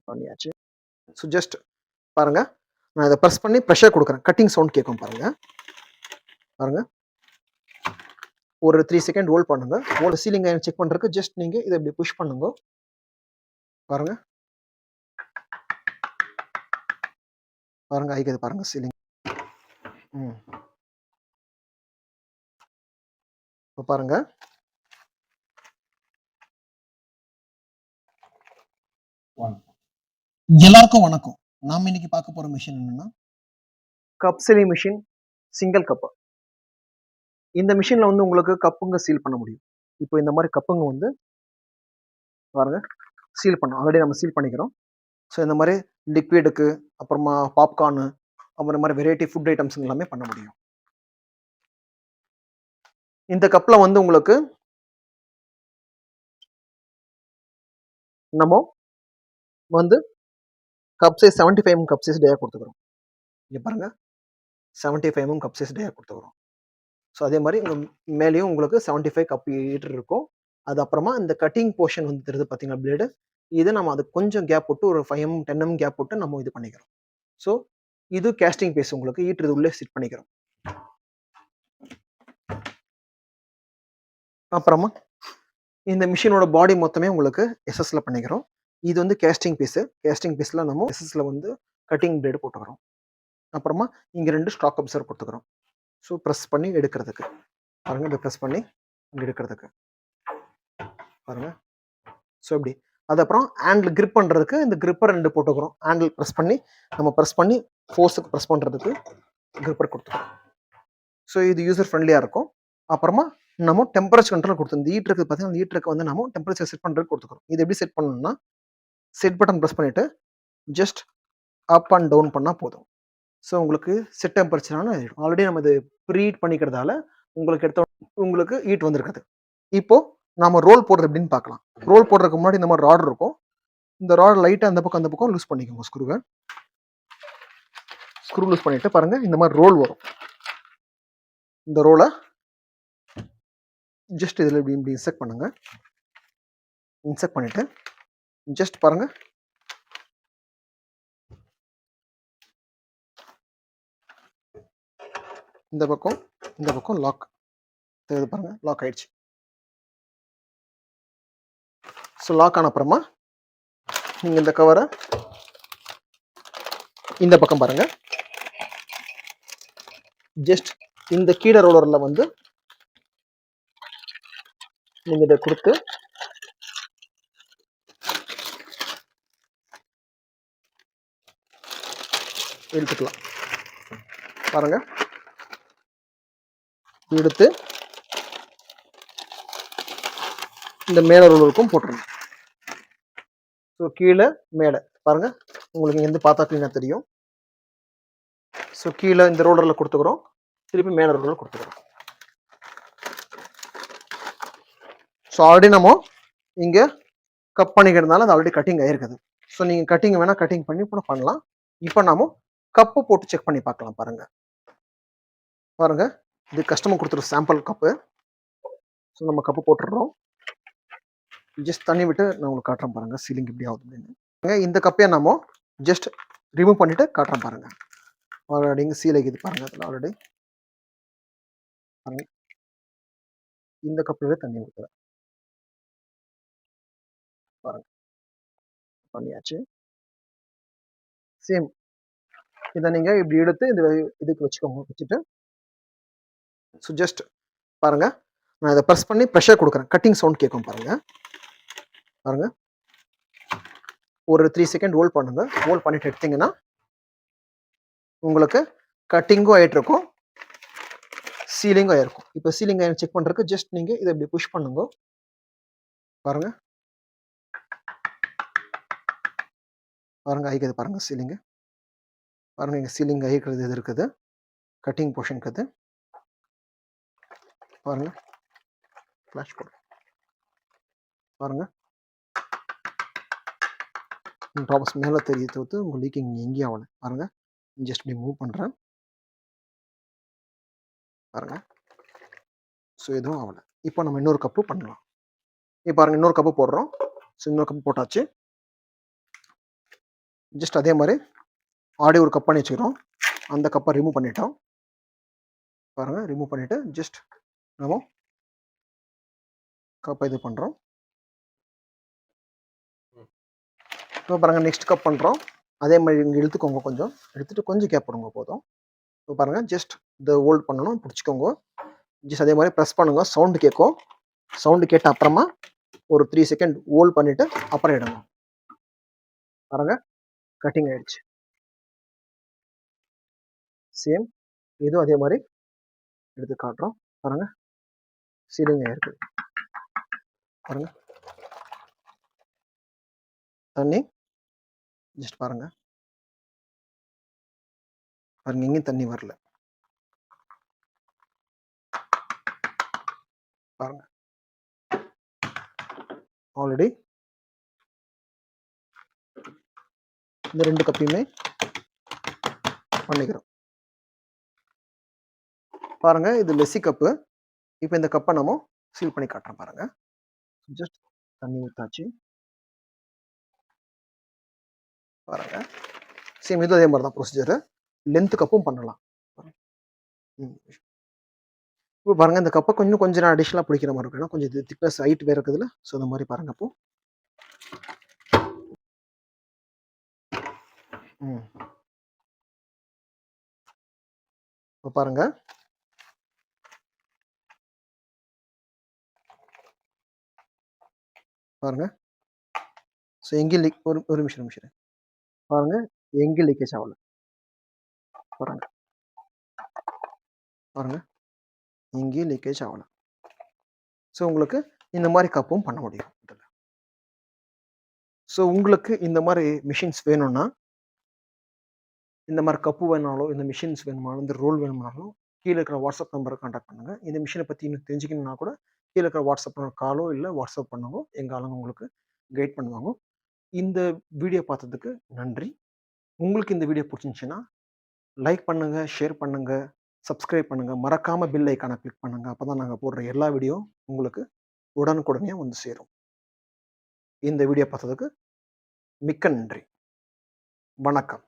பண்ணியாச்சு. So just பாருங்க. நான் இத பிரஸ் பண்ணி பிரஷர் குடுக்குறேன். கட்டிங் சவுண்ட் கேட்கும் பாருங்க. பாருங்க. ஒரு 3 செகண்ட் ஹோல்ட் பண்ணுங்க. சீலிங் அயர்ன் செக் பண்றதுக்கு ஜஸ்ட் நீங்க இத இப்படி புஷ் பண்ணுங்க. பாருங்க. பாருங்க ஆயிக்குது பாருங்க சீலிங். ம். இப்ப பாருங்க. எல்லாருக்கும் வணக்கம். நாம இன்னைக்கு பார்க்க போற மிஷின் என்னன்னா, cup sealing machine single cup. இந்த மிஷின்ல வந்து உங்களுக்கு கப்புங்க சீல் பண்ண முடியும். இப்போ இந்த மாரி கப்புங்க வந்து பாருங்க சீல் பண்ணோம். ஆல்ரெடி நம்ம சீல் பண்ணிக்கிறோம். ஸோ இந்த மாரி லிக்விடுக்கு, அப்புறமா பாப்கார்னு, அப்புறம் இந்த மாரி வெரைட்டி ஃபுட் ஐட்டம்ஸ் எல்லாமே பண்ண முடியும். இந்த கப்ல வந்து உங்களுக்கு நம்ம வந்து cup size 75 mm cup size dia குடுத்துக்கிறோம். இங்க பாருங்க 75 mm கப் சைஸ் டயா குடுத்துக்கிறோம். ஸோ அதே மாரி மேலேயும் உங்களுக்கு 75 கப் ஹீட்டர் இருக்கும். அது அப்புறமா இந்த கட்டிங் போர்ஷன் வந்து தெரியுது பார்த்தீங்களா பிளேடு. இத நம்ம அதுக்கு கொஞ்சம் கேப் விட்டு ஒரு 5 mm 10 mm கேப் விட்டு நம்ம இது பண்ணிக்கிறோம். ஸோ இது கேஸ்டிங் பீஸ் உங்களுக்கு ஹீட்டர் இது உள்ளே செட் பண்ணிக்கிறோம். அப்புறமா இந்த மிஷினோட பாடி மொத்தமே உங்களுக்கு எஸ்எஸ்ல பண்ணிக்கிறோம். இது வந்து கேஸ்டிங் பீஸ். கேஸ்டிங் பீஸ்ல நம்ம எஸ்எஸ்ல வந்து கட்டிங் பிளேடு போட்டுக்கிறோம். அப்புறமா இங்க 2 ஸ்டாக் அப்சர்வர் குடுத்துக்கிறோம். ஸோ பிரஸ் பண்ணி எடுக்கிறதுக்கு. பாருங்க இத பிரஸ் பண்ணி இங்க எடுக்கிறதுக்கு. பாருங்க. ஸோ இப்படி. அது அப்புறம் ஹேண்டில் கிரிப் பண்றதுக்கு இந்த கிரிப்பர் 2 போட்டுக்கிறோம். ஹேண்டில் பிரஸ் பண்ணி நம்ம பிரஸ் பண்ணி ஃபோர்ஸ்க்கு பிரஸ் பண்றதுக்கு கிரிப்பர் குடுத்துக்கிறோம். ஸோ இது யூசர் ஃப்ரெண்ட்லியா இருக்கும். அப்புறமா நம்ம டெம்பரேச்சர் கண்ட்ரோல் கொடுத்தோம். இந்த ஹீட்டருக்கு பார்த்தீங்கன்னா, ஹீட்டருக்கு வந்து நம்ம டெம்பரேச்சர் செட் பண்றதுக்கு கொடுத்துக்கிறோம். இது எப்படி செட் பண்ணணும்னா, செட் பட்டன் பிரஸ் பண்ணிட்டு ஜஸ்ட் அப் அண்ட் டவுன் பண்ணா போதும். ஸோ உங்களுக்கு செட் டெம்பரேச்சரான ஆயிடும். ஆல்ரெடி நம்ம இது ப்ரீஹீட் பண்ணிக்கிறதால உங்களுக்கு ஹீட் வந்திருக்குது. இப்போ நாம ரோல் போடுறது எப்படின்னு பார்க்கலாம். ரோல் போடுறதுக்கு முன்னாடி இந்த மாதிரி ராட் இருக்கும். இந்த ராட் லைட்டா அந்த பக்கம் லூஸ் பண்ணிக்கோங்க ஸ்க்ரூவை. ஸ்க்ரூ லூஸ் பண்ணிட்டு பாருங்க இந்த மாதிரி ரோல் வரும். இந்த ரோலை ஜஸ்ட் இதில் இப்படி இன்செக்ட் பண்ணுங்க. இன்செக்ட் பண்ணிட்டு ஜஸ்ட் பாருங்க இந்த பக்கம் லாக் தெரியுது பாருங்க, லாக் ஆயிடுச்சு. ஸோ லாக் ஆன அப்புறமா நீங்க இந்த கவரை இந்த பக்கம் பாருங்க. ஜஸ்ட் இந்த கீழே ரோலர்ல வந்து நீங்க இதை கொடுத்து இழுத்துக்கலாம். பாருங்க எடுத்து இந்த மேல ரோலருக்கும் போட்டுருங்க. ஸோ கீழே மேலே பாருங்க, உங்களுக்கு இங்க இருந்து பார்த்தா கிளீனா தெரியும். ஸோ கீழே இந்த ரோலர்ல கொடுத்துக்கிறோம், திருப்பி மேல ரோலர் கொடுத்துக்கிறோம். ஸோ ஆல்ரெடி நம்ம இங்க கட் பண்ணிக்கிறதுனால அது ஆல்ரெடி கட்டிங் ஆயிருக்குது. ஸோ நீங்க கட்டிங் வேணா கட்டிங் பண்ணி கூட பண்ணலாம். இப்போ நாம கப்பு போட்டு செக் பண்ணி பார்க்கலாம். பாருங்க பாருங்க, இது கஸ்டமர் கொடுத்துரு சாம்பிள் கப்பு. ஸோ நம்ம கப்பு போட்டுடுறோம். ஜஸ்ட் தண்ணி விட்டு நான் உங்களுக்கு காட்டுறேன் பாருங்க சீலிங் எப்படி ஆகுது அப்படின்னு. இந்த கப்பையை நம்ம ஜஸ்ட் ரிமூவ் பண்ணிட்டு காட்டுறேன் பாருங்க. ஆல்ரெடி இங்கே சீல் ஆகிது பாருங்க. அதில் ஆல்ரெடி இந்த கப்பிலே தண்ணி ஊற்றுறேன் பாருங்க. பண்ணியாச்சு. சேம் இதை நீங்க இப்படி எடுத்து இந்த இதுக்கு வச்சுக்கோங்க. வச்சுட்டு ஸோ ஜஸ்ட் பாருங்க, நான் இதை ப்ரெஸ் பண்ணி ப்ரெஷர் கொடுக்குறேன். கட்டிங் சவுண்ட் கேட்கும் பாருங்க. பாருங்க ஒரு 3 செகண்ட் ஹோல்ட் பண்ணுங்க. ஹோல்ட் பண்ணிட்டு எடுத்தீங்கன்னா உங்களுக்கு கட்டிங்கும் ஆயிட்டு இருக்கும், சீலிங்கும் ஆயிருக்கும். இப்போ சீலிங் ஆயிரம் செக் பண்றதுக்கு ஜஸ்ட் நீங்க இதை இப்படி புஷ் பண்ணுங்க. பாருங்க பாருங்க ஆகிக்குது பாருங்க சீலிங்கு. பாருங்க இங்க சீலிங் ஆகிக்கிறது இது இருக்குது, கட்டிங் போர்ஷனுக்கு அது பாருங்க. ஃபிளாஷ் போடு பாருங்க. ட்ராப்ஸ் மேலே தெரிய தவிர்த்து உங்க லீக்கிங் எங்கேயும் ஆகலை. பாருங்க ஜஸ்ட் இப்படி மூவ் பண்றேன் பாருங்க. ஸோ எதுவும் ஆகலை. இப்போ நம்ம இன்னொரு கப்பு பண்ணலாம். இப்போ பாருங்க இன்னொரு கப்பு போடுறோம். ஸோ இன்னொரு கப்பு போட்டாச்சு. ஜஸ்ட் அதே மாரி ஆல்ரெடி ஒரு கப் பண்ணி வச்சுக்கிறோம். அந்த கப்ப ரிமூவ் பண்ணிட்டோம். பாருங்க ரிமூவ் பண்ணிட்டு ஜஸ்ட் நம்ம கப்ப இது பண்றோம். இப்போ பாருங்க நெக்ஸ்ட் கப் பண்றோம். அதே மாரி இங்க இழுத்துக்கோங்க கொஞ்சம். எடுத்துட்டு கொஞ்சம் கேப் விடுங்க போதும். இப்போ பாருங்க ஜஸ்ட் இத ஹோல்ட் பண்ணணும். புடிச்சுக்கோங்க. ஜஸ்ட் அதே மாரி பிரஸ் பண்ணுங்க. சவுண்ட் கேட்கும். சவுண்ட் கேட்ட அப்புறமா ஒரு 3 செகண்ட் ஹோல்ட் பண்ணிட்டு அப்புறம் எடுங்க. பாருங்க கட்டிங் ஆயிடுச்சு. சேம் இதுவும் அதே மாரி எடுத்து காட்டுறோம். பாருங்க சீலிங் ஆயிருக்கு. பாருங்க. தண்ணி ஜஸ்ட் பாருங்க. பாருங்க எங்கேயும் தண்ணி வரல. பாருங்க. ஆல்ரெடி இந்த 2 கப்பையுமே பண்ணிக்கிறோம். பாருங்க இது லெஸ்ஸி கப்பு. இப்ப இந்த கப்ப நம்ம சீல் பண்ணி காட்டுறேன் பாருங்க. ஜஸ்ட் தண்ணி ஊத்தாச்சு. பாருங்க. சேம் இதும் அதே மாரி தான் ப்ரொசீஜரு. லென்த் கப்பும் பண்ணலாம். ம். இப்போ பாருங்க இந்த கப்ப கொஞ்சம் நான் அடிஷனலா பிடிக்கிற மாரி இருக்கும். ஏன்னா கொஞ்சம் இது திக்னஸ் ஹைட் வேற இருக்குதுல்ல. ஸோ இந்த மாரி பாருங்க அப்போ. ம். இப்போ பாருங்க. பாருங்க. ஸோ எங்கேயும் லீக் ஒரு நிமிஷம் இருங்க. பாருங்க எங்கேயும் லீக்கேஜ் ஆவல. பாருங்க. பாருங்க. எங்கேயும் லீக்கேஜ் ஆவல. ஸோ உங்களுக்கு இந்த மாரி கப்பும் பண்ண முடியும் இதுல. ஸோ உங்களுக்கு இந்த மாரி மிஷின்ஸ் வேணும்னா, இந்த மாரி கப்பு வேணாலும், இந்த மிஷின்ஸ் வேணுமானாலும், இந்த ரோல் வேணும்னாலும், கீழ இருக்கிற வாட்ஸ்அப் நம்பர கான்டாக்ட் பண்ணுங்க. இந்த மிஷின பத்தி இன்னும் தெரிஞ்சுக்கணும்னா கூட, கீழ இருக்கிற வாட்ஸ்அப் காலோ இல்ல வாட்ஸ்அப் பண்ணவோ, எங்க ஆளுங்க உங்களுக்கு கைட் பண்ணுவாங்க. இந்த வீடியோ பார்த்ததுக்கு நன்றி. உங்களுக்கு இந்த வீடியோ புடிச்சிருந்துச்சுன்னா, லைக் பண்ணுங்க, ஷேர் பண்ணுங்க, சப்ஸ்கிரைப் பண்ணுங்க. மறக்காம பெல் ஐகான கிளிக் பண்ணுங்க. அப்பதான் நாங்க போடுற எல்லா வீடியோ உங்களுக்கு உடனுக்குடனே வந்து சேரும். இந்த வீடியோ பார்த்ததுக்கு மிக்க நன்றி. வணக்கம்.